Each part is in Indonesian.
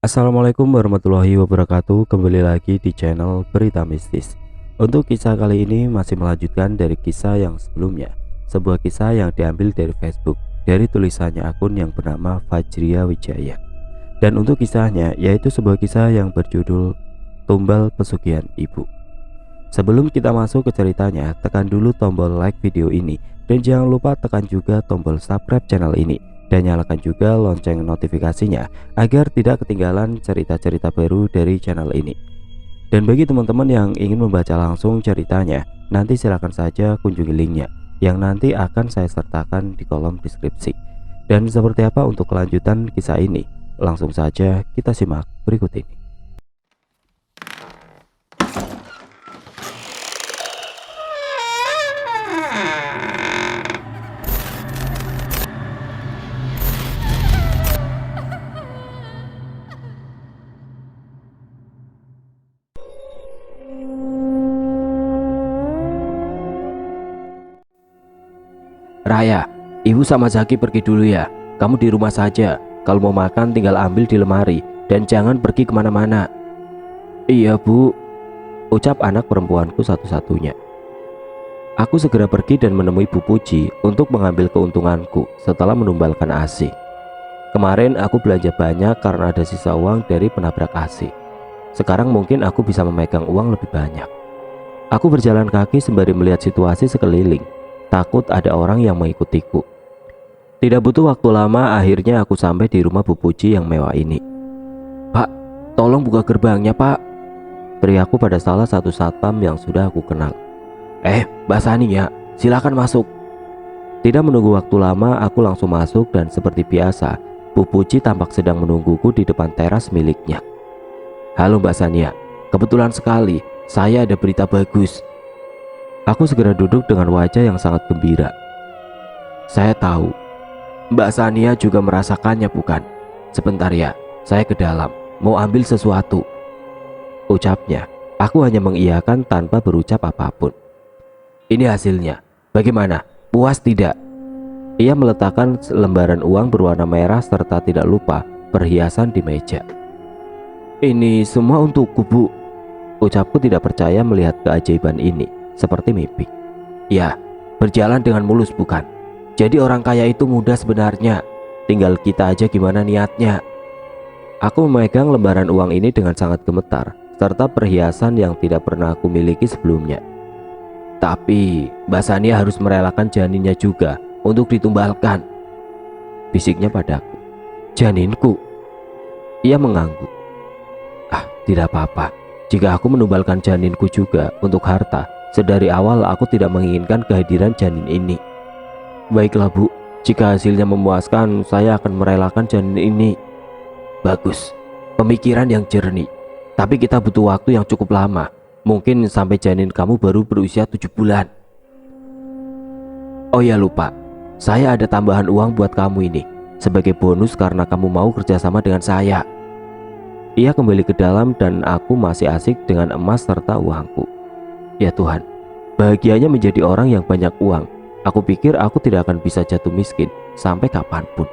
Assalamualaikum warahmatullahi wabarakatuh. Kembali lagi di channel Berita Mistis. Untuk kisah kali ini masih melanjutkan dari kisah yang sebelumnya. Sebuah kisah yang diambil dari Facebook, dari tulisannya akun yang bernama Fajria Wijaya. Dan untuk kisahnya yaitu sebuah kisah yang berjudul Tumbal Pesugihan Ibu. Sebelum kita masuk ke ceritanya, tekan dulu tombol like video ini dan jangan lupa tekan juga tombol subscribe channel ini dan nyalakan juga lonceng notifikasinya agar tidak ketinggalan cerita-cerita baru dari channel ini. Dan bagi teman-teman yang ingin membaca langsung ceritanya, nanti silakan saja kunjungi linknya yang nanti akan saya sertakan di kolom deskripsi. Dan seperti apa untuk kelanjutan kisah ini? Langsung saja kita simak berikut ini. Raya, ibu sama Zaki pergi dulu ya. Kamu di rumah saja. Kalau mau makan tinggal ambil di lemari dan jangan pergi kemana-mana. Iya bu, ucap anak perempuanku satu-satunya. Aku segera pergi dan menemui Bu Puji untuk mengambil keuntunganku setelah menumbalkan AC. Kemarin aku belanja banyak karena ada sisa uang dari penabrak AC. Sekarang mungkin aku bisa memegang uang lebih banyak. Aku berjalan kaki sembari melihat situasi sekeliling. Takut ada orang yang mengikutiku. Tidak butuh waktu lama, akhirnya aku sampai di rumah Bu Puji yang mewah ini. Pak, tolong buka gerbangnya pak, beri aku pada salah satu satpam yang sudah aku kenal. Mbak Sania, silakan masuk. Tidak menunggu waktu lama, aku langsung masuk dan seperti biasa, Bu Puji tampak sedang menungguku di depan teras miliknya. Halo Mbak Sania, kebetulan sekali, saya ada berita bagus. Aku segera duduk dengan wajah yang sangat gembira. Saya tahu Mbak Sania juga merasakannya bukan? Sebentar ya, saya ke dalam, mau ambil sesuatu, ucapnya. Aku hanya mengiyakan tanpa berucap apapun. Ini hasilnya, bagaimana? Puas tidak? Ia meletakkan lembaran uang berwarna merah serta tidak lupa perhiasan di meja. Ini semua untukku bu, ucapku tidak percaya melihat keajaiban ini, seperti mimpi. Ya, berjalan dengan mulus bukan? Jadi orang kaya itu mudah sebenarnya, tinggal kita aja gimana niatnya. Aku memegang lembaran uang ini dengan sangat gemetar, serta perhiasan yang tidak pernah aku miliki sebelumnya. Tapi Mbak Sania harus merelakan janinnya juga untuk ditumbalkan, bisiknya padaku. Janinku? Ia mengangguk. Tidak apa-apa, jika aku menumbalkan janinku juga untuk harta. Sedari awal aku tidak menginginkan kehadiran janin ini. Baiklah bu, jika hasilnya memuaskan, saya akan merelakan janin ini. Bagus, pemikiran yang jernih. Tapi kita butuh waktu yang cukup lama. Mungkin sampai janin kamu baru berusia 7 bulan. Oh ya lupa, saya ada tambahan uang buat kamu ini, sebagai bonus karena kamu mau kerjasama dengan saya. Ia kembali ke dalam dan aku masih asik dengan emas serta uangku. Ya Tuhan, bahagianya menjadi orang yang banyak uang. Aku pikir aku tidak akan bisa jatuh miskin sampai kapanpun.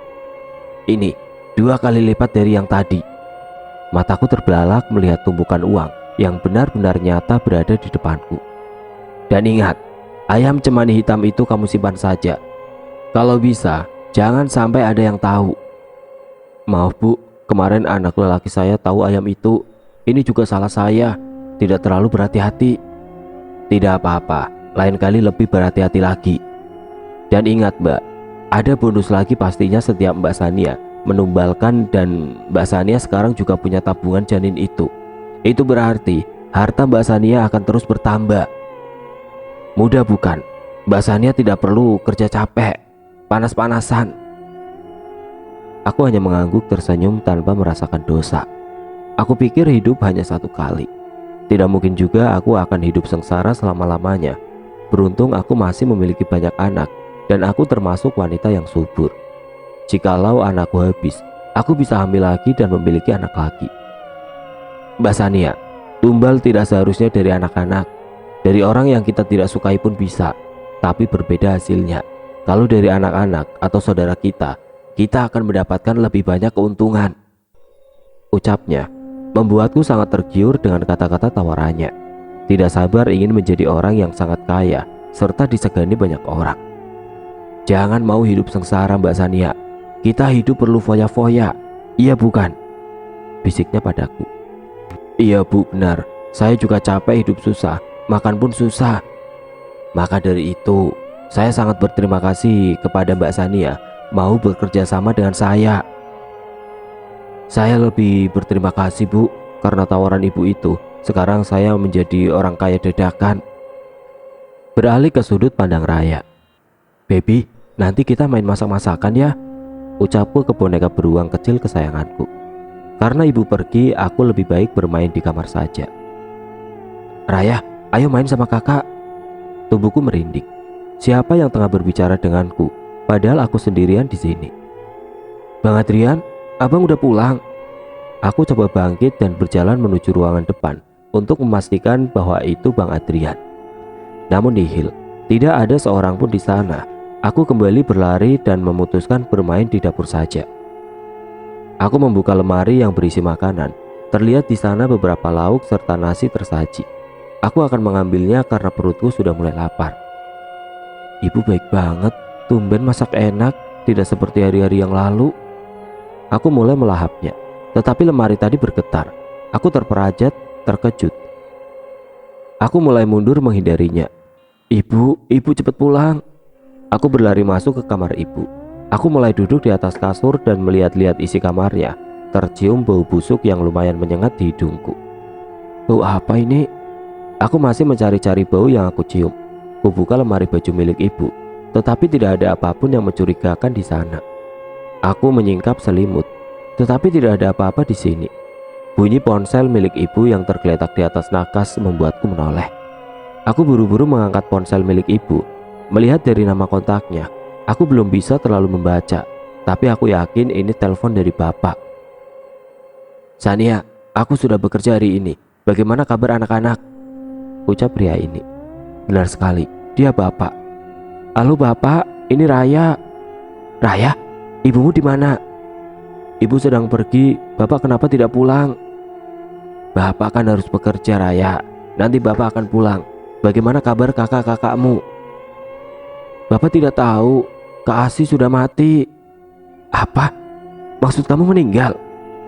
Ini 2 kali lipat dari yang tadi. Mataku terbelalak melihat tumpukan uang yang benar-benar nyata berada di depanku. Dan ingat, ayam cemani hitam itu kamu simpan saja. Kalau bisa, jangan sampai ada yang tahu. Maaf bu, kemarin anak lelaki saya tahu ayam itu. Ini juga salah saya, tidak terlalu berhati-hati. Tidak apa-apa, lain kali lebih berhati-hati lagi. Dan ingat mbak, ada bonus lagi pastinya setiap Mbak Sania menumbalkan, dan Mbak Sania sekarang juga punya tabungan janin itu. Itu berarti harta Mbak Sania akan terus bertambah. Mudah bukan? Mbak Sania tidak perlu kerja capek, panas-panasan. Aku hanya mengangguk tersenyum tanpa merasakan dosa. Aku pikir hidup hanya satu kali. Tidak mungkin juga aku akan hidup sengsara selama-lamanya. Beruntung aku masih memiliki banyak anak dan aku termasuk wanita yang subur. Jikalau anakku habis, aku bisa hamil lagi dan memiliki anak lagi. Mbak Sania, tumbal tidak seharusnya dari anak-anak. Dari orang yang kita tidak sukai pun bisa, tapi berbeda hasilnya. Kalau dari anak-anak atau saudara kita, kita akan mendapatkan lebih banyak keuntungan. ucapnya, membuatku sangat tergiur dengan kata-kata tawarannya. Tidak sabar ingin menjadi orang yang sangat kaya serta disegani banyak orang. Jangan mau hidup sengsara Mbak Sania. Kita hidup perlu foya-foya. Iya bukan? Bisiknya padaku. Iya Bu, benar. Saya juga capek hidup susah, makan pun susah. Maka dari itu, saya sangat berterima kasih kepada Mbak Sania mau bekerja sama dengan saya. Saya lebih berterima kasih Bu, karena tawaran ibu itu. Sekarang saya menjadi orang kaya dadakan. Beralih ke sudut pandang Raya. Baby, nanti kita main masak-masakan ya, ucapku ke boneka beruang kecil kesayanganku. Karena ibu pergi, aku lebih baik bermain di kamar saja. Raya, ayo main sama kakak. Tubuhku merinding. Siapa yang tengah berbicara denganku? Padahal aku sendirian di sini. Bang Adrian, abang udah pulang. Aku coba bangkit dan berjalan menuju ruangan depan untuk memastikan bahwa itu Bang Adrian. Namun nihil, tidak ada seorang pun di sana. Aku kembali berlari dan memutuskan bermain di dapur saja. Aku membuka lemari yang berisi makanan. Terlihat di sana beberapa lauk serta nasi tersaji. Aku akan mengambilnya karena perutku sudah mulai lapar. Ibu baik banget, tumben masak enak, tidak seperti hari-hari yang lalu. Aku mulai melahapnya, tetapi lemari tadi bergetar. Aku terperajat, terkejut. Aku mulai mundur menghindarinya. Ibu cepat pulang. Aku berlari masuk ke kamar ibu. Aku mulai duduk di atas kasur dan melihat-lihat isi kamarnya. Tercium bau busuk yang lumayan menyengat di hidungku. Bau apa ini? Aku masih mencari-cari bau yang aku cium. Kubuka lemari baju milik ibu, tetapi tidak ada apapun yang mencurigakan di sana. Aku menyingkap selimut, tetapi tidak ada apa-apa di sini. Bunyi ponsel milik ibu yang tergeletak di atas nakas membuatku menoleh. Aku buru-buru mengangkat ponsel milik ibu. Melihat dari nama kontaknya, aku belum bisa terlalu membaca, tapi aku yakin ini telepon dari bapak. Sania, aku sudah bekerja hari ini. Bagaimana kabar anak-anak? Ucap pria ini. Benar sekali, dia bapak. Halo bapak, ini Raya. Raya, ibumu di mana? Ibu sedang pergi, bapak kenapa tidak pulang? Bapak kan harus bekerja Raya, nanti bapak akan pulang. Bagaimana kabar kakak-kakakmu? Bapak tidak tahu, Kak Asi sudah mati. Apa? Maksud kamu meninggal?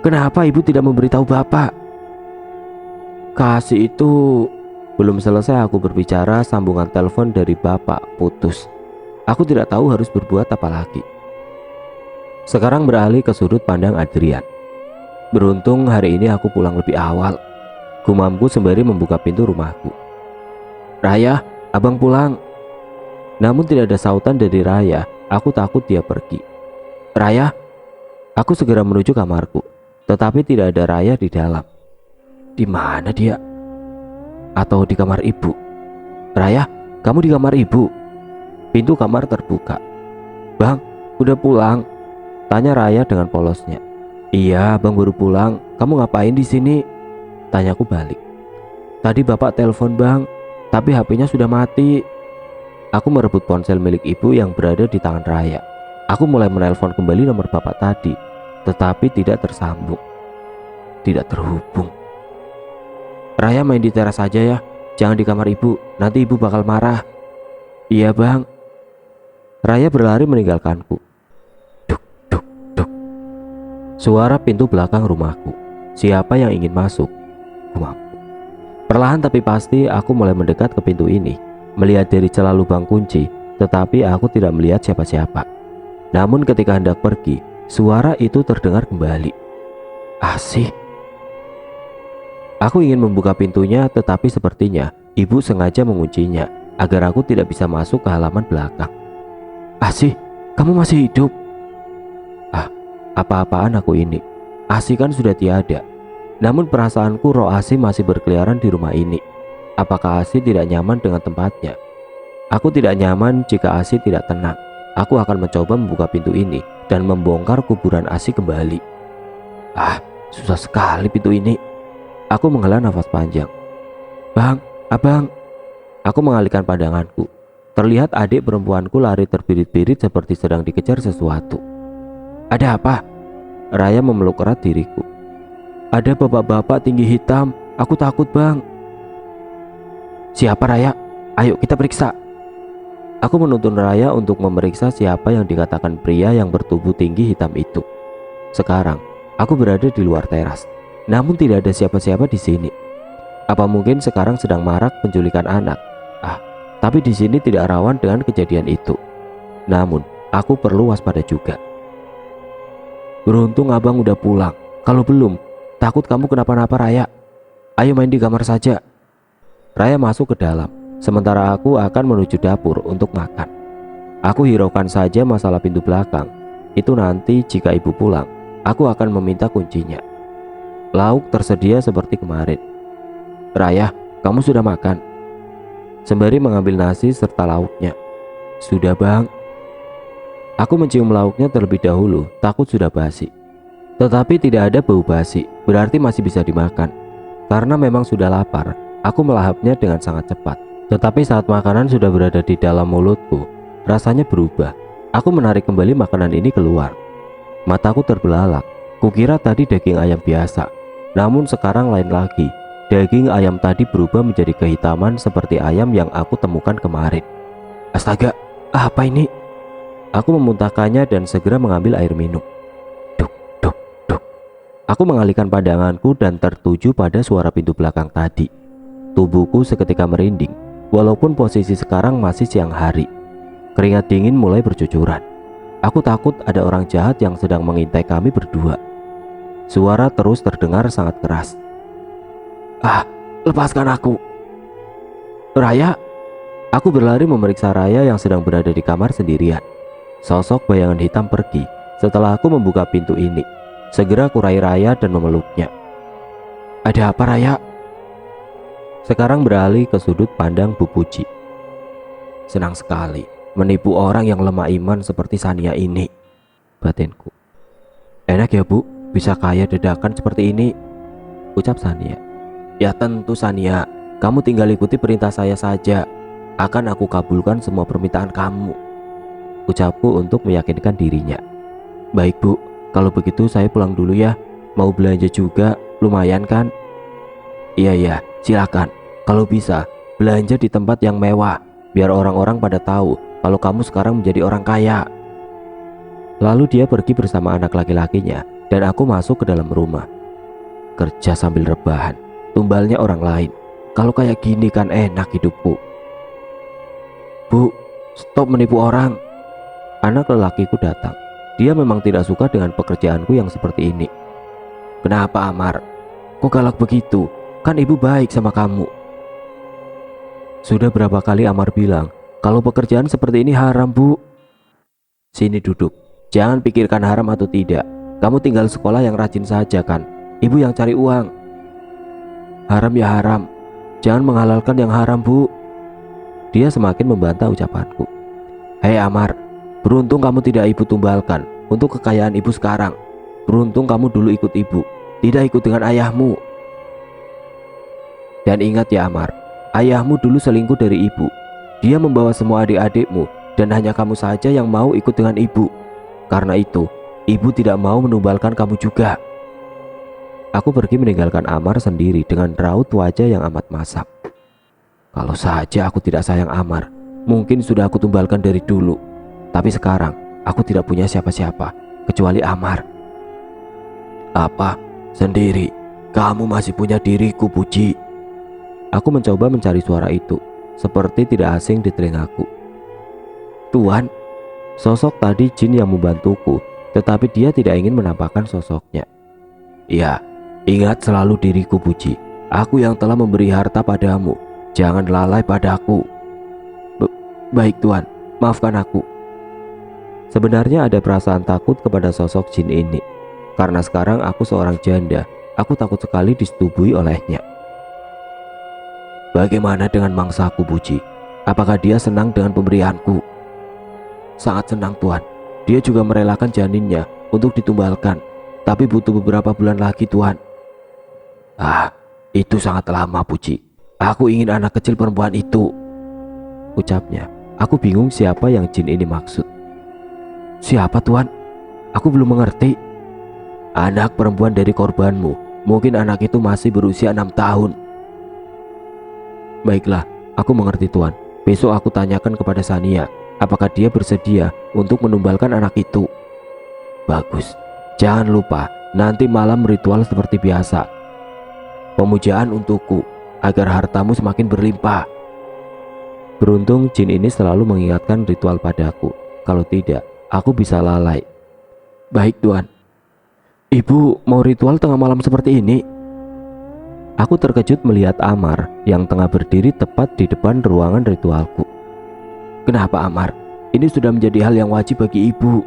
Kenapa ibu tidak memberitahu bapak? Kak Asi itu... Belum selesai aku berbicara, sambungan telepon dari bapak putus. Aku tidak tahu harus berbuat apa lagi. Sekarang beralih ke sudut pandang Adrian. Beruntung hari ini aku pulang lebih awal, gumamku sembari membuka pintu rumahku. Raya, abang pulang. Namun tidak ada sautan dari Raya. Aku takut dia pergi. Raya, aku segera menuju kamarku, tetapi tidak ada Raya di dalam. Di mana dia? Atau di kamar ibu? Raya, kamu di kamar ibu? Pintu kamar terbuka. Bang, udah pulang? Tanya Raya dengan polosnya. Iya, bang baru pulang. Kamu ngapain di sini? Tanyaku balik. Tadi bapak telepon bang, tapi HP-nya sudah mati. Aku merebut ponsel milik ibu yang berada di tangan Raya. Aku mulai menelpon kembali nomor bapak tadi, tetapi tidak tersambung. Tidak terhubung. Raya main di teras saja ya, jangan di kamar ibu, nanti ibu bakal marah. Iya bang. Raya berlari meninggalkanku. Duk, duk, duk. Suara pintu belakang rumahku. Siapa yang ingin masuk? Gumamku. Perlahan tapi pasti aku mulai mendekat ke pintu ini, melihat dari celah lubang kunci, tetapi aku tidak melihat siapa-siapa. Namun ketika hendak pergi, suara itu terdengar kembali. Asih. Aku ingin membuka pintunya, tetapi sepertinya ibu sengaja menguncinya agar aku tidak bisa masuk ke halaman belakang. Asih, kamu masih hidup? Ah, apa-apaan aku ini? Asih kan sudah tiada. Namun perasaanku roh Asih masih berkeliaran di rumah ini. Apakah Asih tidak nyaman dengan tempatnya? Aku tidak nyaman jika Asih tidak tenang. Aku akan mencoba membuka pintu ini dan membongkar kuburan Asih kembali. Ah, susah sekali pintu ini. Aku menghela nafas panjang. Bang, abang. Aku mengalihkan pandanganku. Terlihat adik perempuanku lari terbirit-birit seperti sedang dikejar sesuatu. Ada apa? Raya memeluk erat diriku. Ada bapak-bapak tinggi hitam. Aku takut, Bang. Siapa, Raya? Ayo kita periksa. Aku menuntun Raya untuk memeriksa siapa yang dikatakan pria yang bertubuh tinggi hitam itu. Sekarang, aku berada di luar teras. Namun tidak ada siapa-siapa di sini. Apa mungkin sekarang sedang marak penculikan anak? Tapi di sini tidak rawan dengan kejadian itu. Namun, aku perlu waspada juga. Beruntung abang udah pulang. Kalau belum, takut kamu kenapa-napa, Raya. Ayo main di kamar saja. Raya masuk ke dalam, sementara aku akan menuju dapur untuk makan. Aku hiraukan saja masalah pintu belakang. Itu nanti jika ibu pulang, aku akan meminta kuncinya. Lauk tersedia seperti kemarin. Raya, kamu sudah makan? Sembari mengambil nasi serta lauknya. Sudah, Bang. Aku mencium lauknya terlebih dahulu, takut sudah basi. Tetapi tidak ada bau basi, berarti masih bisa dimakan. Karena memang sudah lapar, aku melahapnya dengan sangat cepat. Tetapi saat makanan sudah berada di dalam mulutku, rasanya berubah. Aku menarik kembali makanan ini keluar. Mataku terbelalak. Kukira tadi daging ayam biasa, namun sekarang lain lagi. Daging ayam tadi berubah menjadi kehitaman seperti ayam yang aku temukan kemarin. Astaga, apa ini? Aku memuntahkannya dan segera mengambil air minum. Duk, duk, duk. Aku mengalihkan pandanganku dan tertuju pada suara pintu belakang tadi. Tubuhku seketika merinding, walaupun posisi sekarang masih siang hari. Keringat dingin mulai bercucuran. Aku takut ada orang jahat yang sedang mengintai kami berdua. Suara terus terdengar sangat keras. Lepaskan aku. Raya. Aku berlari memeriksa Raya yang sedang berada di kamar sendirian. Sosok bayangan hitam pergi setelah aku membuka pintu ini. Segera aku raih Raya dan memeluknya. Ada apa, Raya? Sekarang beralih ke sudut pandang Bu Puji. Senang sekali menipu orang yang lemah iman seperti Sania ini, batinku. Enak ya, Bu, bisa kaya dadakan seperti ini, ucap Sania. Ya tentu, Sania, kamu tinggal ikuti perintah saya saja. Akan aku kabulkan semua permintaan kamu, ucapku untuk meyakinkan dirinya. Baik, Bu, kalau begitu saya pulang dulu ya. Mau belanja juga, lumayan kan? Iya, silakan. Kalau bisa, belanja di tempat yang mewah, biar orang-orang pada tahu kalau kamu sekarang menjadi orang kaya. Lalu dia pergi bersama anak laki-lakinya dan aku masuk ke dalam rumah. Kerja sambil rebahan, tumbalnya orang lain. Kalau kayak gini kan enak hidupku. Bu, stop menipu orang. Anak lelakiku datang. Dia memang tidak suka dengan pekerjaanku yang seperti ini. Kenapa, Amar? Kok galak begitu? Kan ibu baik sama kamu. Sudah berapa kali Amar bilang kalau pekerjaan seperti ini haram, Bu. Sini duduk. Jangan pikirkan haram atau tidak. Kamu tinggal sekolah yang rajin saja kan. Ibu yang cari uang. Haram ya haram. Jangan menghalalkan yang haram, Bu. Dia semakin membantah ucapanku. Hei Amar, beruntung kamu tidak ibu tumbalkan untuk kekayaan ibu sekarang. Beruntung kamu dulu ikut ibu, tidak ikut dengan ayahmu. Dan ingat ya Amar, ayahmu dulu selingkuh dari ibu. Dia membawa semua adik-adikmu dan hanya kamu saja yang mau ikut dengan ibu. Karena itu, ibu tidak mau menumbalkan kamu juga. Aku pergi meninggalkan Amar sendiri dengan raut wajah yang amat masam. Kalau saja aku tidak sayang Amar, mungkin sudah aku tumbalkan dari dulu. Tapi sekarang aku tidak punya siapa-siapa kecuali Amar. Apa? Sendiri? Kamu masih punya diriku, Puji. Aku mencoba mencari suara itu, seperti tidak asing di telingaku. Tuan, sosok tadi jin yang membantuku, tetapi dia tidak ingin menampakkan sosoknya. Ya, ingat selalu diriku, Puji. Aku yang telah memberi harta padamu. Jangan lalai padaku. Baik Tuan, maafkan aku. Sebenarnya ada perasaan takut kepada sosok jin ini. Karena sekarang aku seorang janda, aku takut sekali disetubuhi olehnya. Bagaimana dengan mangsaku, Puji? Apakah dia senang dengan pemberianku? Sangat senang, Tuan. Dia juga merelakan janinnya untuk ditumbalkan. Tapi butuh beberapa bulan lagi, Tuan. Itu sangat lama, Puji. Aku ingin anak kecil perempuan itu, ucapnya. Aku bingung siapa yang jin ini maksud. Siapa, Tuan? Aku belum mengerti. Anak perempuan dari korbanmu Mungkin anak itu masih berusia 6 tahun. Baiklah, aku mengerti Tuan. Besok aku tanyakan kepada Sania, apakah dia bersedia untuk menumbalkan anak itu. Bagus. Jangan lupa, nanti malam ritual seperti biasa. Pemujaan untukku, agar hartamu semakin berlimpah. Beruntung jin ini selalu mengingatkan ritual padaku. Kalau tidak, aku bisa lalai. Baik Tuan. Ibu mau ritual tengah malam seperti ini? Aku terkejut melihat Amar yang tengah berdiri tepat di depan ruangan ritualku. Kenapa Amar? Ini sudah menjadi hal yang wajib bagi ibu.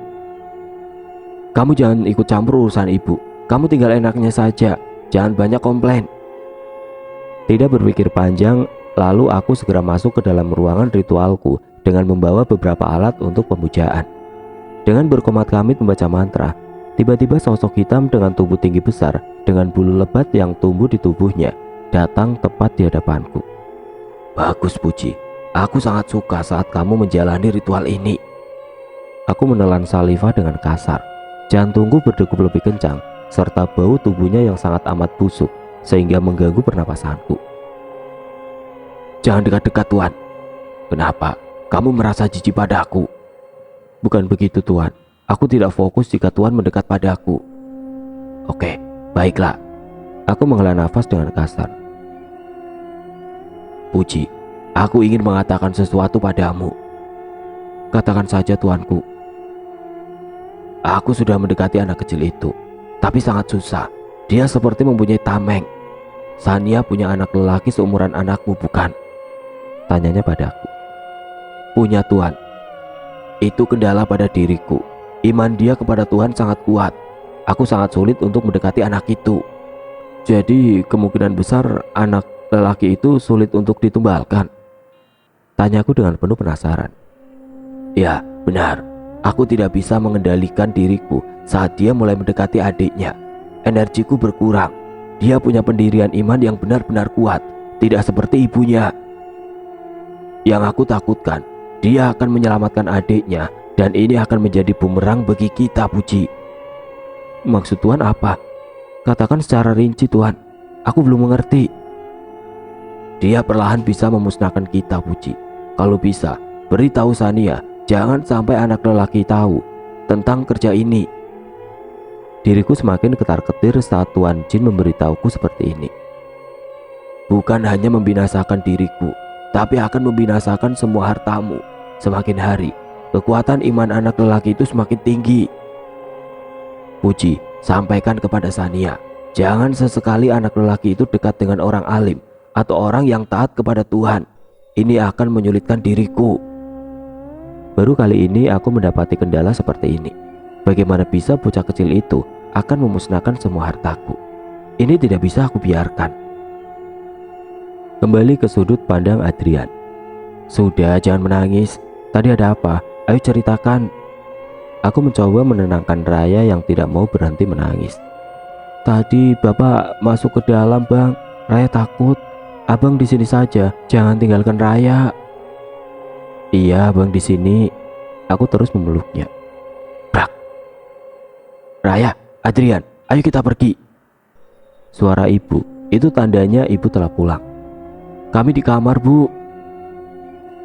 Kamu jangan ikut campur urusan ibu. Kamu tinggal enaknya saja. Jangan banyak komplain. Tidak berpikir panjang, lalu aku segera masuk ke dalam ruangan ritualku dengan membawa beberapa alat untuk pemujaan. Dengan berkomat-kamit membaca mantra, tiba-tiba sosok hitam dengan tubuh tinggi besar dengan bulu lebat yang tumbuh di tubuhnya datang tepat di hadapanku. Bagus Puji, aku sangat suka saat kamu menjalani ritual ini. Aku menelan saliva dengan kasar. Jantungku berdegup lebih kencang, serta bau tubuhnya yang sangat amat busuk sehingga mengganggu pernapasanku. Jangan dekat-dekat Tuan. Kenapa? Kamu merasa jijik padaku? Bukan begitu Tuan. Aku tidak fokus jika Tuan mendekat padaku. Oke, baiklah. Aku menghela nafas dengan kasar. Puji, aku ingin mengatakan sesuatu padamu. Katakan saja Tuanku. Aku sudah mendekati anak kecil itu, tapi sangat susah. Dia seperti mempunyai tameng. Sania punya anak lelaki seumuran anakmu bukan? Tanyanya padaku. Punya Tuan. Itu kendala pada diriku. Iman dia kepada Tuhan sangat kuat. Aku sangat sulit untuk mendekati anak itu. Jadi kemungkinan besar anak lelaki itu sulit untuk ditumbalkan. Tanyaku dengan penuh penasaran. Ya, benar. Aku tidak bisa mengendalikan diriku saat dia mulai mendekati adiknya. Energiku berkurang. Dia punya pendirian iman yang benar-benar kuat, tidak seperti ibunya. Yang aku takutkan, dia akan menyelamatkan adiknya dan ini akan menjadi bumerang bagi kita, Puji. Maksud Tuhan apa? Katakan secara rinci Tuhan. Aku belum mengerti. Dia perlahan bisa memusnahkan kita, Puji. Kalau bisa, beritahu Sania. Jangan sampai anak lelaki tahu tentang kerja ini. Diriku semakin ketar-ketir saat Tuan Jin memberitahuku seperti ini. Bukan hanya membinasakan diriku, tapi akan membinasakan semua hartamu. Semakin hari, kekuatan iman anak lelaki itu semakin tinggi. Puji, sampaikan kepada Sania, jangan sesekali anak lelaki itu dekat dengan orang alim atau orang yang taat kepada Tuhan. Ini akan menyulitkan diriku. Baru kali ini aku mendapati kendala seperti ini. Bagaimana bisa bocah kecil itu akan memusnahkan semua hartaku? Ini tidak bisa aku biarkan. Kembali ke sudut pandang Adrian. Sudah, jangan menangis. Tadi ada apa? Ayo ceritakan. Aku mencoba menenangkan Raya yang tidak mau berhenti menangis. Tadi Bapak masuk ke dalam, Bang. Raya takut. Abang di sini saja, jangan tinggalkan Raya. Iya, Bang di sini. Aku terus memeluknya. Brak. Raya, Adrian, ayo kita pergi. Suara ibu, itu tandanya ibu telah pulang. Kami di kamar, Bu.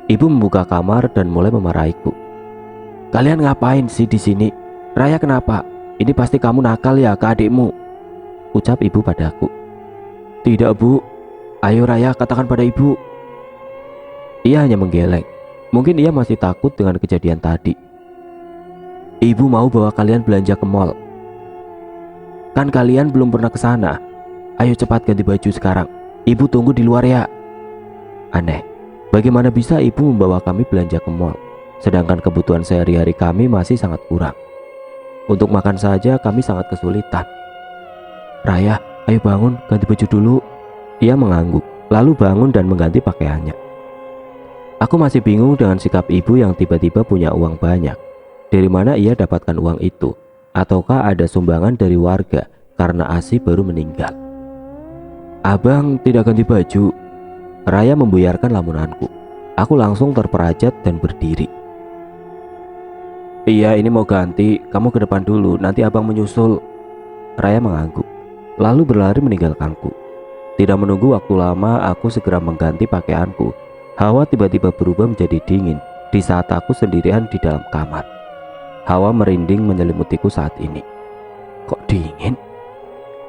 Ibu membuka kamar dan mulai memarahiku. Kalian ngapain sih di sini? Raya kenapa? Ini pasti kamu nakal ya ke adikmu, ucap ibu padaku. Tidak, Bu. Ayo Raya, katakan pada ibu. Ia hanya menggeleng. Mungkin ia masih takut dengan kejadian tadi. Ibu mau bawa kalian belanja ke mall. Kan kalian belum pernah ke sana. Ayo cepat ganti baju sekarang. Ibu tunggu di luar ya. Aneh, bagaimana bisa ibu membawa kami belanja ke mall, sedangkan kebutuhan sehari-hari kami masih sangat kurang. Untuk makan saja kami sangat kesulitan. Raya, ayo bangun, ganti baju dulu. Ia mengangguk, lalu bangun dan mengganti pakaiannya. Aku masih bingung dengan sikap ibu yang tiba-tiba punya uang banyak. Dari mana ia dapatkan uang itu? Ataukah ada sumbangan dari warga karena Asi baru meninggal? Abang tidak ganti baju. Raya membuyarkan lamunanku. Aku langsung terperajat dan berdiri. Iya, ini mau ganti. Kamu ke depan dulu, nanti abang menyusul. Raya mengangguk. lalu berlari meninggalkanku. Tidak menunggu waktu lama, aku segera mengganti pakaianku. Hawa tiba-tiba berubah menjadi dingin di saat aku sendirian di dalam kamar. Hawa merinding menyelimutiku saat ini. Kok dingin?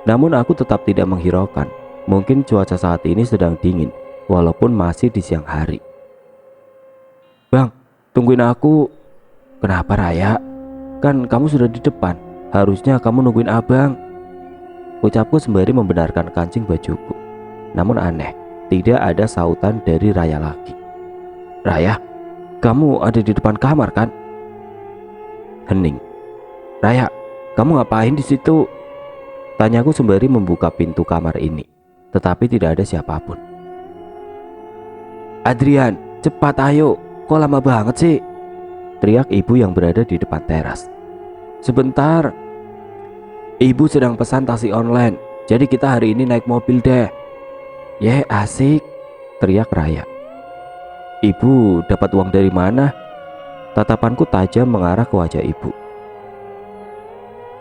Namun aku tetap tidak menghiraukan. Mungkin cuaca saat ini sedang dingin, walaupun masih di siang hari. Bang, tungguin aku. Kenapa Raya? Kan kamu sudah di depan. Harusnya kamu nungguin abang, ucapku sembari membenarkan kancing bajuku. Namun aneh, tidak ada sautan dari Raya lagi. Raya, kamu ada di depan kamar kan? Hening. Raya, kamu ngapain di situ? Tanyaku sembari membuka pintu kamar ini, tetapi tidak ada siapapun. Adrian, cepat ayo, kok lama banget sih? Teriak ibu yang berada di depan teras. Sebentar, ibu sedang pesan taksi online, jadi kita hari ini naik mobil deh. Ye, asik, teriak Raya. Ibu dapat uang dari mana? Tatapanku tajam mengarah ke wajah ibu.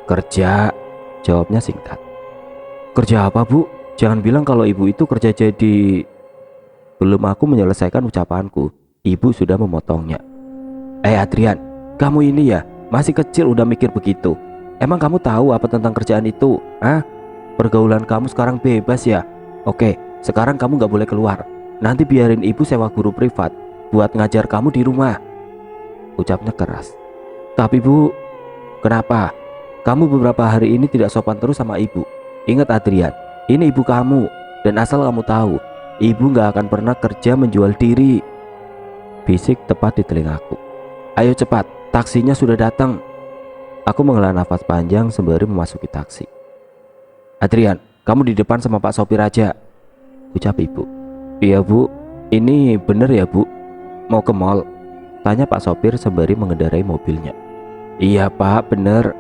Kerja, jawabnya singkat. Kerja apa bu? Jangan bilang kalau ibu itu kerja jadi... Belum aku menyelesaikan ucapanku, ibu sudah memotongnya. Adrian, kamu ini ya masih kecil udah mikir begitu. Emang kamu tahu apa tentang kerjaan itu? Pergaulan kamu sekarang bebas ya? Oke, sekarang kamu gak boleh keluar. Nanti biarin ibu sewa guru privat buat ngajar kamu di rumah, ucapnya keras. Tapi bu, kenapa? Kamu beberapa hari ini tidak sopan terus sama ibu. Ingat Adrian, ini ibu kamu. Dan asal kamu tahu, ibu gak akan pernah kerja menjual diri, bisik tepat di telingaku. Ayo cepat, taksinya sudah datang. Aku menghela nafas panjang sembari memasuki taksi. Adrian, kamu di depan sama Pak sopir aja, ucap ibu. Iya bu, ini bener ya bu? Mau ke mall? Tanya Pak sopir sembari mengendarai mobilnya. Iya pak, bener.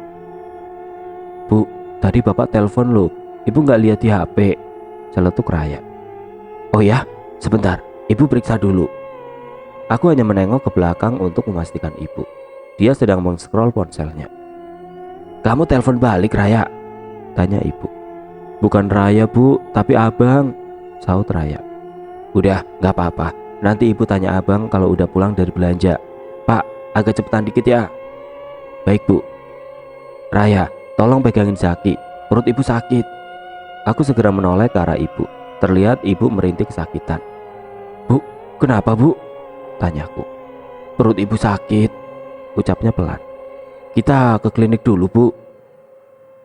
Bu, tadi bapak telepon loh. Ibu gak lihat di HP, celetuk Raya. Oh ya, sebentar, ibu periksa dulu. Aku hanya menengok ke belakang untuk memastikan ibu. Dia sedang meng-scroll ponselnya. Kamu telepon balik Raya? Tanya ibu. Bukan Raya bu, tapi abang, saut Raya. Udah, gak apa-apa. Nanti ibu tanya abang kalau udah pulang dari belanja. Pak, agak cepetan dikit ya. Baik bu. Raya, tolong pegangin Zaki, perut ibu sakit. Aku segera menoleh ke arah ibu. Terlihat ibu merintih kesakitan. Bu, kenapa bu? Tanyaku. Perut ibu sakit, ucapnya pelan. Kita ke klinik dulu bu.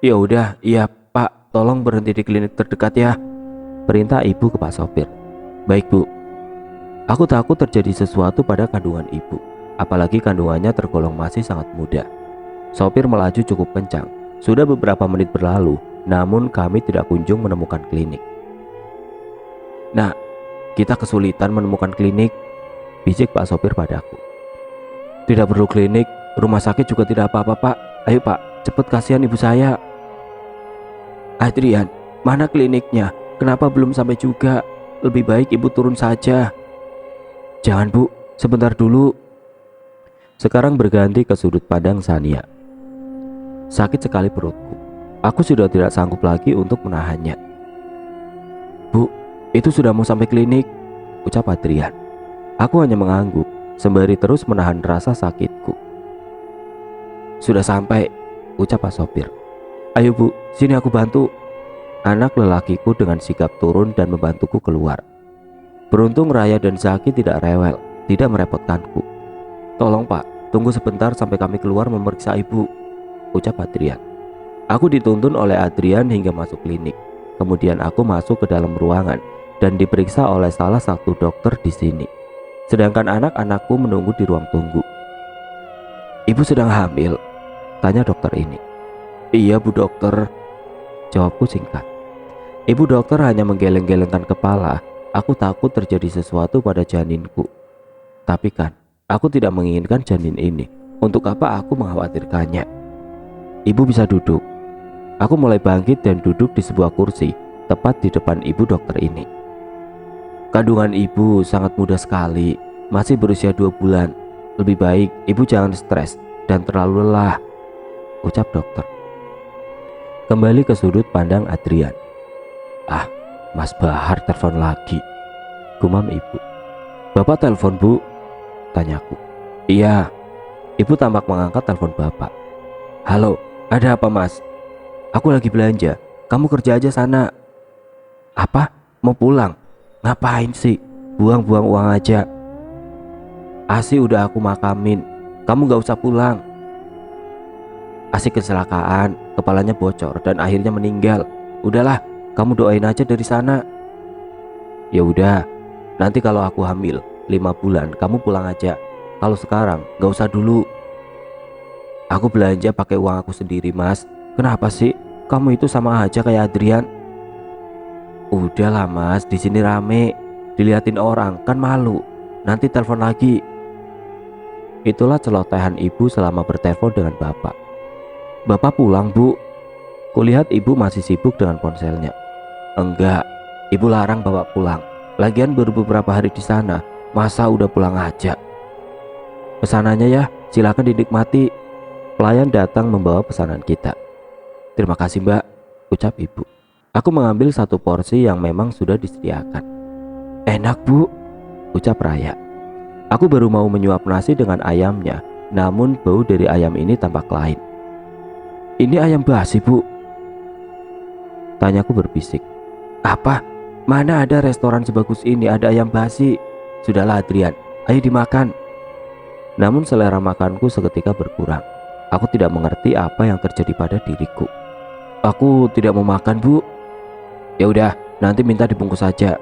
Ya udah, iya pak, tolong berhenti di klinik terdekat ya, perintah ibu ke Pak sopir. Baik bu. Aku takut terjadi sesuatu pada kandungan ibu, apalagi kandungannya tergolong masih sangat muda. Sopir melaju cukup kencang. Sudah beberapa menit berlalu, namun kami tidak kunjung menemukan klinik. Nah, kita kesulitan menemukan klinik, bisik Pak sopir padaku. Tidak perlu klinik, rumah sakit juga tidak apa-apa pak. Ayo pak, cepet, kasihan ibu saya. Adrian, mana kliniknya? Kenapa belum sampai juga? Lebih baik ibu turun saja. Jangan bu, sebentar dulu. Sekarang berganti ke sudut pandang Sania. Sakit sekali perutku. Aku sudah tidak sanggup lagi untuk menahannya. Bu, itu sudah mau sampai klinik, ucap Adrian. Aku hanya mengangguk sembari terus menahan rasa sakitku. Sudah sampai, ucap Pak sopir. Ayo bu, sini aku bantu. Anak lelakiku dengan sigap turun dan membantuku keluar. Beruntung Raya dan Zaki tidak rewel, tidak merepotkanku. Tolong pak, tunggu sebentar sampai kami keluar memeriksa ibu, ucap Adrian. Aku dituntun oleh Adrian hingga masuk klinik. Kemudian aku masuk ke dalam ruangan dan diperiksa oleh salah satu dokter di sini. Sedangkan anak-anakku menunggu di ruang tunggu. Ibu sedang hamil? Tanya dokter ini. Iya bu dokter, jawabku singkat. Ibu dokter hanya menggeleng-gelengkan kepala. Aku takut terjadi sesuatu pada janinku. Tapi kan, aku tidak menginginkan janin ini. Untuk apa aku mengkhawatirkannya? Ibu bisa duduk. Aku mulai bangkit dan duduk di sebuah kursi tepat di depan ibu dokter ini. Kandungan ibu sangat muda sekali, masih berusia 2 bulan. Lebih baik ibu jangan stres dan terlalu lelah, ucap dokter. Kembali ke sudut pandang Adrian. "Ah, Mas Bahar telepon lagi," gumam ibu. "Bapak telepon, Bu?" tanyaku. "Iya." Ibu tampak mengangkat telepon bapak. "Halo, ada apa, Mas?" "Aku lagi belanja, kamu kerja aja sana." "Apa? Mau pulang? Ngapain sih? Buang-buang uang aja." "Asi udah aku makamin, kamu gak usah pulang." "Asi kecelakaan, kepalanya bocor dan akhirnya meninggal. Udahlah, kamu doain aja dari sana." "Ya udah, nanti kalau aku hamil 5 bulan kamu pulang aja. Kalau sekarang gak usah dulu." "Aku belanja pakai uang aku sendiri, Mas. Kenapa sih? Kamu itu sama aja kayak Adrian." "Udahlah, Mas, di sini rame, diliatin orang kan malu. Nanti telepon lagi." Itulah celotehan ibu selama bertelepon dengan bapak. "Bapak pulang, Bu." Kulihat ibu masih sibuk dengan ponselnya. "Enggak, ibu larang bapak pulang. Lagian baru beberapa hari di sana, masa udah pulang aja." "Pesanannya ya, silakan dinikmati." Pelayan datang membawa pesanan kita. "Terima kasih, Mbak," ucap ibu. Aku mengambil satu porsi yang memang sudah disediakan. "Enak, Bu," ucap Raya. Aku baru mau menyuap nasi dengan ayamnya, namun bau dari ayam ini tampak lain. "Ini ayam basi, Bu," tanyaku berbisik. "Apa? Mana ada restoran sebagus ini ada ayam basi?" "Sudahlah Adrian, ayo dimakan." Namun selera makanku seketika berkurang. Aku tidak mengerti apa yang terjadi pada diriku. "Aku tidak mau makan, Bu." "Ya udah, nanti minta dibungkus saja."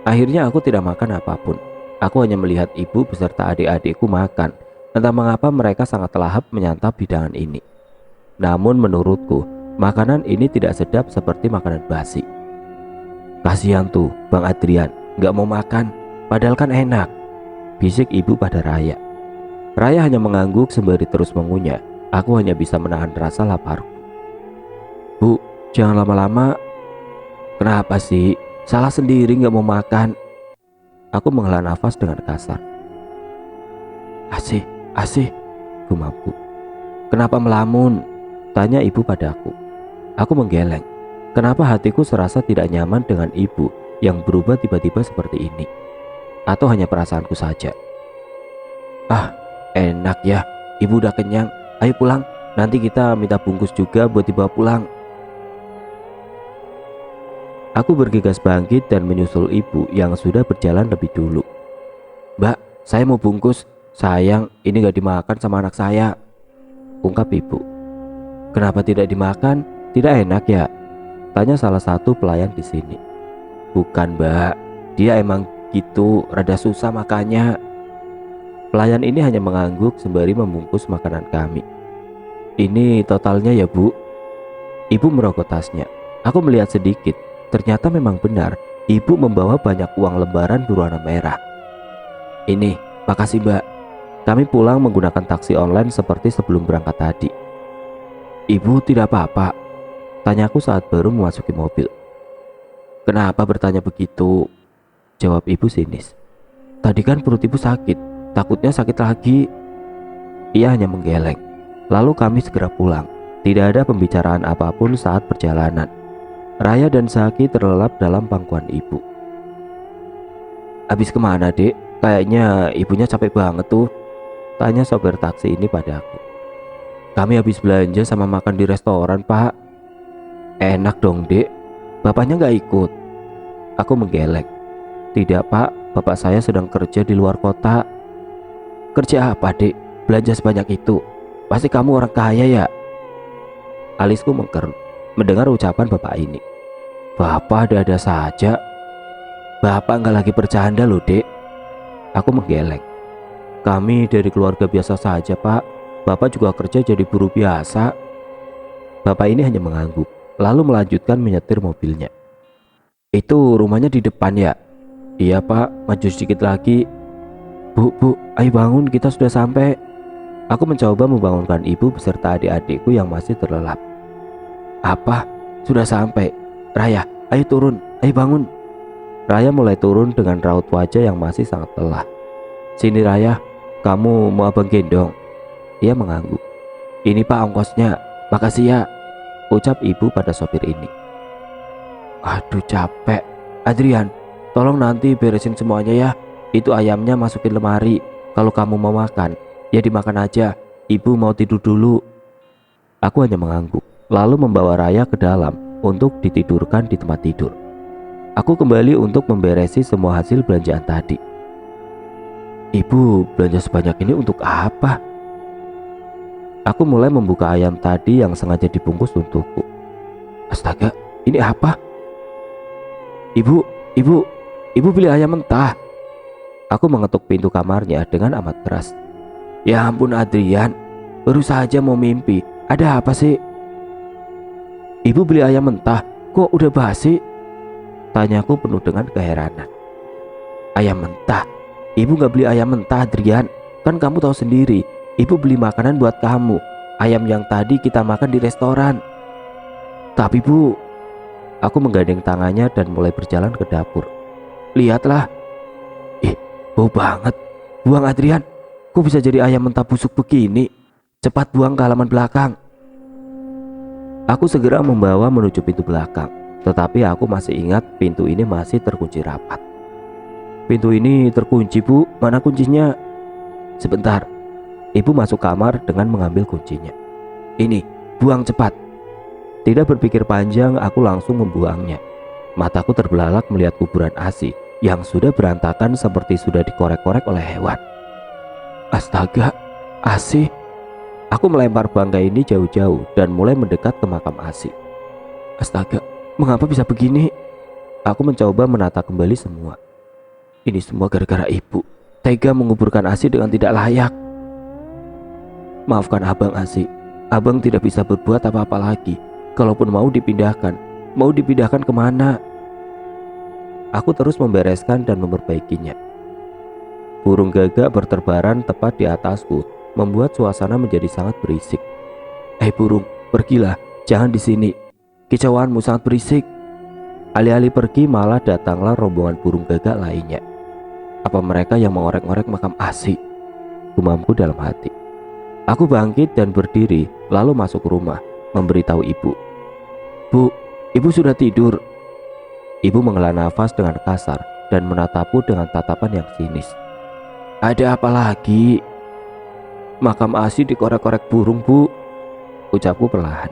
Akhirnya aku tidak makan apapun. Aku hanya melihat ibu beserta adik-adikku makan. Entah mengapa mereka sangat lahap menyantap hidangan ini. Namun menurutku, makanan ini tidak sedap seperti makanan basi. "Kasihan tuh Bang Adrian, gak mau makan, padahal kan enak," bisik ibu pada Raya. Raya hanya mengangguk sembari terus mengunyah. Aku hanya bisa menahan rasa laparku. "Bu, jangan lama-lama." "Kenapa sih? Salah sendiri gak mau makan." Aku menghela nafas dengan kasar. "Asih, asih," gumamku. "Kenapa melamun?" tanya ibu padaku. Aku menggeleng. Kenapa hatiku serasa tidak nyaman dengan ibu yang berubah tiba-tiba seperti ini? Atau hanya perasaanku saja? "Ah, enak ya, ibu udah kenyang. Ayo pulang, nanti kita minta bungkus juga buat dibawa pulang." Aku bergegas bangkit dan menyusul ibu yang sudah berjalan lebih dulu. "Mbak, saya mau bungkus. Sayang, ini gak dimakan sama anak saya," ungkap ibu. "Kenapa tidak dimakan? Tidak enak ya?" tanya salah satu pelayan di sini. "Bukan, Mbak. Dia emang gitu, rada susah makannya." Pelayan ini hanya mengangguk sembari membungkus makanan kami. "Ini totalnya ya, Bu?" Ibu merogoh tasnya. Aku melihat sedikit. Ternyata memang benar, ibu membawa banyak uang lembaran berwarna merah. "Ini, makasih Mbak. Kami pulang menggunakan taksi online seperti sebelum berangkat tadi." "Ibu tidak apa-apa?" tanyaku saat baru memasuki mobil. "Kenapa bertanya begitu?" jawab ibu sinis. "Tadi kan perut ibu sakit, takutnya sakit lagi." Ia hanya menggeleng. Lalu kami segera pulang. Tidak ada pembicaraan apapun saat perjalanan. Raya dan Saki terlelap dalam pangkuan ibu. "Habis kemana, Dek? Kayaknya ibunya capek banget tuh," tanya sopir taksi ini padaku. "Kami habis belanja sama makan di restoran, Pak." "Enak dong, Dek. Bapaknya gak ikut?" Aku menggeleng. "Tidak, Pak. Bapak saya sedang kerja di luar kota." "Kerja apa, Dek? Belanja sebanyak itu? Pasti kamu orang kaya ya?" Alisku mengkerut mendengar ucapan bapak ini. "Bapak ada-ada saja. Bapak nggak lagi bercanda loh, Dek." Aku menggeleng. "Kami dari keluarga biasa saja, Pak. Bapak juga kerja jadi buruh biasa." Bapak ini hanya mengangguk, lalu melanjutkan menyetir mobilnya. "Itu rumahnya di depan ya?" "Iya, Pak. Maju sedikit lagi." Bu, ayo bangun, kita sudah sampai." Aku mencoba membangunkan ibu beserta adik-adikku yang masih terlelap. "Apa? Sudah sampai? Raya, ayo turun, ayo bangun." Raya mulai turun dengan raut wajah yang masih sangat lelah. "Sini Raya, kamu mau abang gendong?" Ia mengangguk. "Ini Pak ongkosnya, makasih ya." ucap ibu pada sopir ini. Aduh capek. Adrian, tolong nanti beresin semuanya ya. Itu ayamnya masukin lemari. Kalau kamu mau makan, ya dimakan aja. Ibu mau tidur dulu. Aku hanya mengangguk, lalu membawa Raya ke dalam untuk ditidurkan di tempat tidur. Aku kembali untuk memberesi semua hasil belanjaan tadi. Ibu belanja sebanyak ini untuk apa? Aku mulai membuka ayam tadi yang sengaja dibungkus untukku. Astaga, ini apa? Ibu beli ayam mentah. Aku mengetuk pintu kamarnya dengan amat keras. Ya ampun Adrian, baru saja mau mimpi. Ada apa sih? Ibu beli ayam mentah, kok udah basi? Tanyaku penuh dengan keheranan. Ayam mentah? Ibu gak beli ayam mentah Adrian. Kan kamu tahu sendiri, ibu beli makanan buat kamu. Ayam yang tadi kita makan di restoran. Tapi Bu, aku menggandeng tangannya dan mulai berjalan ke dapur. Lihatlah. Bau banget. Buang Adrian. Kok bisa jadi ayam mentah busuk begini? Cepat buang ke halaman belakang. Aku segera membawa menuju pintu belakang. Tetapi aku masih ingat pintu ini masih terkunci rapat. Pintu ini terkunci Bu. Mana kuncinya? Sebentar. Ibu masuk kamar dengan mengambil kuncinya. Ini, buang cepat. Tidak berpikir panjang, aku langsung membuangnya. Mataku terbelalak melihat kuburan ASI yang sudah berantakan seperti sudah dikorek-korek oleh hewan. Astaga, ASI. Aku melempar bangkai ini jauh-jauh dan mulai mendekat ke makam ASI. Astaga, mengapa bisa begini? Aku mencoba menata kembali semua. Ini semua gara-gara ibu. Tega menguburkan ASI dengan tidak layak. Maafkan abang ASI. Abang tidak bisa berbuat apa-apa lagi. Kalaupun mau dipindahkan kemana? Aku terus membereskan dan memperbaikinya. Burung gagak berterbaran tepat di atasku, membuat suasana menjadi sangat berisik. Hei burung, pergilah, jangan di sini. Kicauanmu sangat berisik. Alih-alih pergi malah datanglah rombongan burung gagak lainnya. Apa mereka yang mengorek-ngorek makam ASI? Gumamku dalam hati. Aku bangkit dan berdiri, lalu masuk rumah, memberitahu ibu. Bu, ibu sudah tidur. Ibu menghela nafas dengan kasar dan menatapku dengan tatapan yang sinis. Ada apa lagi? Makam ASI dikorek-korek burung Bu, ucapku perlahan.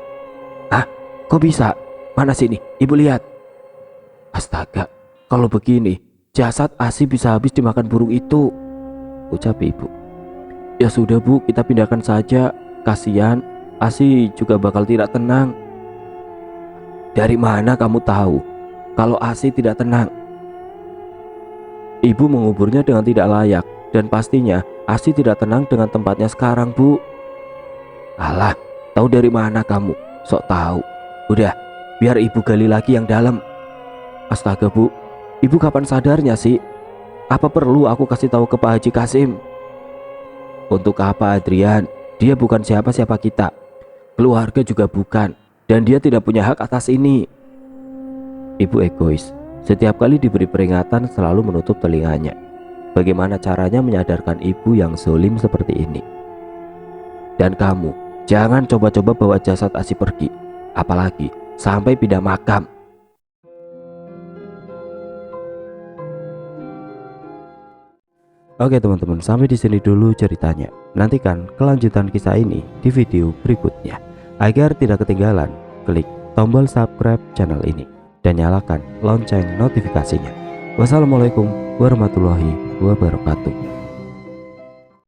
Ah, kok bisa? Mana sini? Ibu lihat. Astaga, kalau begini jasad ASI bisa habis dimakan burung itu, ucap ibu. Ya sudah Bu, kita pindahkan saja. Kasihan, ASI juga bakal tidak tenang. Dari mana kamu tahu kalau ASI tidak tenang? Ibu menguburnya dengan tidak layak dan pastinya ASI tidak tenang dengan tempatnya sekarang Bu. Alah, tahu dari mana kamu? Sok tahu. Udah, biar ibu gali lagi yang dalam. Astaga Bu, ibu kapan sadarnya sih? Apa perlu aku kasih tahu ke Pak Haji Kasim? Untuk apa Adrian? Dia bukan siapa-siapa kita. Keluarga juga bukan. Dan dia tidak punya hak atas ini. Ibu egois. Setiap kali diberi peringatan selalu menutup telinganya. Bagaimana caranya menyadarkan ibu yang zalim seperti ini? Dan kamu, jangan coba-coba bawa jasad ASI pergi. Apalagi sampai pindah makam. Oke teman-teman, sampai di sini dulu ceritanya. Nantikan kelanjutan kisah ini di video berikutnya. Agar tidak ketinggalan, klik tombol subscribe channel ini dan nyalakan lonceng notifikasinya. Wassalamualaikum warahmatullahi wabarakatuh.